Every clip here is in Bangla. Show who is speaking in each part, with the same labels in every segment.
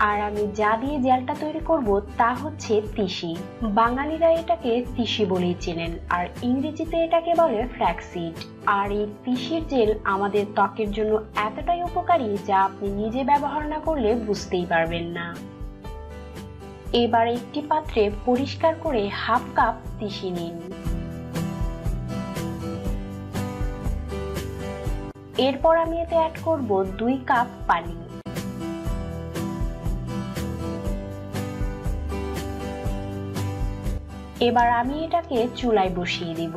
Speaker 1: আর আমি যা দিয়ে জেলটা তৈরি করব তা হচ্ছে তিসি। বাঙালিরা এটাকে তিসি বলেই চেনেন, আর ইংরেজিতে এটাকে বলে ফ্ল্যাক্সিড। আর এই তিসির জেল আমাদের ত্বকের জন্য এতটাই উপকারী যা আপনি নিজে ব্যবহার না করলে বুঝতেই পারবেন না। এবার একটি পাত্রে পরিষ্কার করে হাফ কাপ তিসি নিন। এরপর আমি এতে অ্যাড করব 2 কাপ পানি। এবার আমি এটাকে চুলায় বসিয়ে দিব।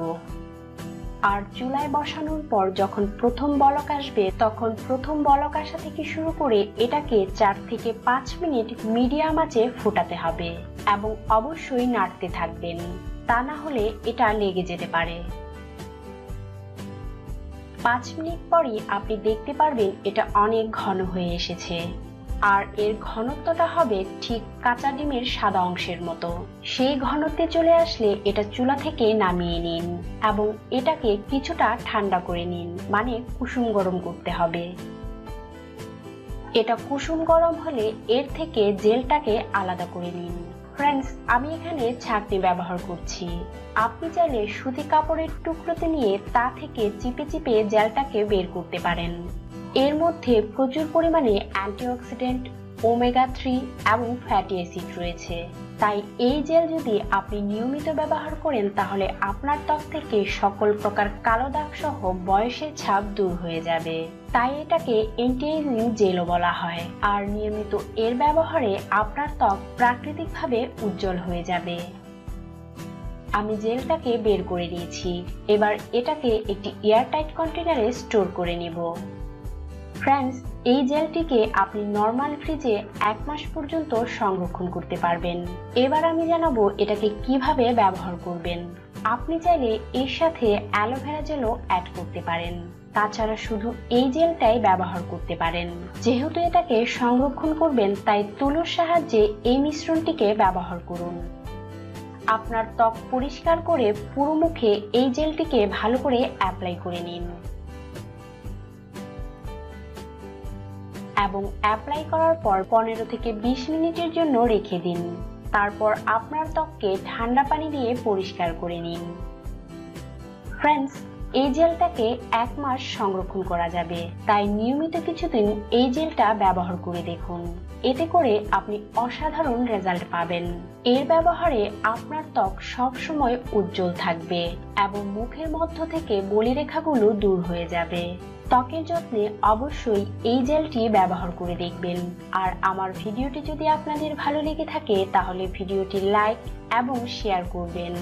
Speaker 1: আর চুলায় বসানোর পর যখন প্রথম বলক আসবে তখন প্রথম বলক আসা থেকে শুরু করে এটাকে 4 থেকে 5 মিনিট মিডিয়াম আঁচে ফোটাতে হবে এবং অবশ্যই নাড়তে থাকবেন, তা না হলে এটা লেগে যেতে পারে। 5 মিনিট পরই আপনি দেখতে পারবেন এটা অনেক ঘন হয়ে এসেছে। আর এর ঘনত্বটা হবে ঠিক কাঁচা ডিমের সাদা অংশের মতো। সেই ঘনত্বে চলে আসলে এটা চুলা থেকে নামিয়ে নিন এবং এটাকে কিছুটা ঠান্ডা করে নিন, মানে কুসুম গরম করতে হবে। এটা কুসুম গরম হলে এর থেকে জেলটাকে আলাদা করে নিন। ফ্রেন্ডস, আমি এখানে ছাঁকনি ব্যবহার করছি। আপনি চাইলে সুতি কাপড়ের টুকরোতে নিয়ে তা থেকে চিপে চিপে জেলটাকে বের করতে পারেন। এর মধ্যে প্রচুর পরিমাণে অ্যান্টিঅক্সিডেন্ট, ওমেগা 3 এবং ফ্যাটি অ্যাসিড রয়েছে। তাই এই জেল যদি আপনি নিয়মিত ব্যবহার করেন তাহলে আপনার ত্বক থেকে সকল প্রকার কালো দাগ সহ বয়সের ছাপ দূর হয়ে যাবে। তাই এটাকে অ্যান্টি এজিং জেলও বলা হয়। আর নিয়মিত এর ব্যবহারে আপনার ত্বক প্রাকৃতিকভাবে উজ্জ্বল হয়ে যাবে। আমি জেলটাকে বের করে নিয়েছি। এবার এটাকে একটি এয়ারটাইট কন্টেনারে স্টোর করে নেব। ফ্রেন্ডস, এই জেলটিকে আপনি নরমাল ফ্রিজে 1 মাস পর্যন্ত সংরক্ষণ করতে পারবেন। এবার আমি জানাবো এটাকে কিভাবে ব্যবহার করবেন। আপনি চাইলে এর সাথে অ্যালোভেরা জেলও অ্যাড করতে পারেন। তাছাড়া শুধু এই জেলটাই ব্যবহার করতে পারেন। যেহেতু এটাকে সংরক্ষণ করবেন তাই তুলোর সাহায্যে এই মিশ্রণটিকে ব্যবহার করুন। আপনার ত্বক পরিষ্কার করে পুরো মুখে এই জেলটিকে ভালো করে অ্যাপ্লাই করে নিন এবং অ্যাপ্লাই করার পর 15 থেকে 20 মিনিটের জন্য রেখে দিন। তারপর আপনার ত্বককে ঠান্ডা পানি দিয়ে পরিষ্কার করে নিন। ফ্রেন্ডস, এই জেলটাকে 1 মাস সংরক্ষণ করা যাবে, তাই নিয়মিত কিছুদিন এই জেলটা ব্যবহার করে দেখুন। এতে করে আপনি অসাধারণ রেজাল্ট পাবেন। এর ব্যবহারে আপনার ত্বক সব সময় উজ্জ্বল থাকবে এবং মুখের মধ্য থেকে বলিরেখাগুলো দূর হয়ে যাবে। ত্বকের যত্নে অবশ্যই এই জেলটি ব্যবহার করে দেখবেন। আর আমার ভিডিওটি যদি আপনাদের ভালো লেগে থাকে তাহলে ভিডিওটি লাইক এবং শেয়ার করবেন।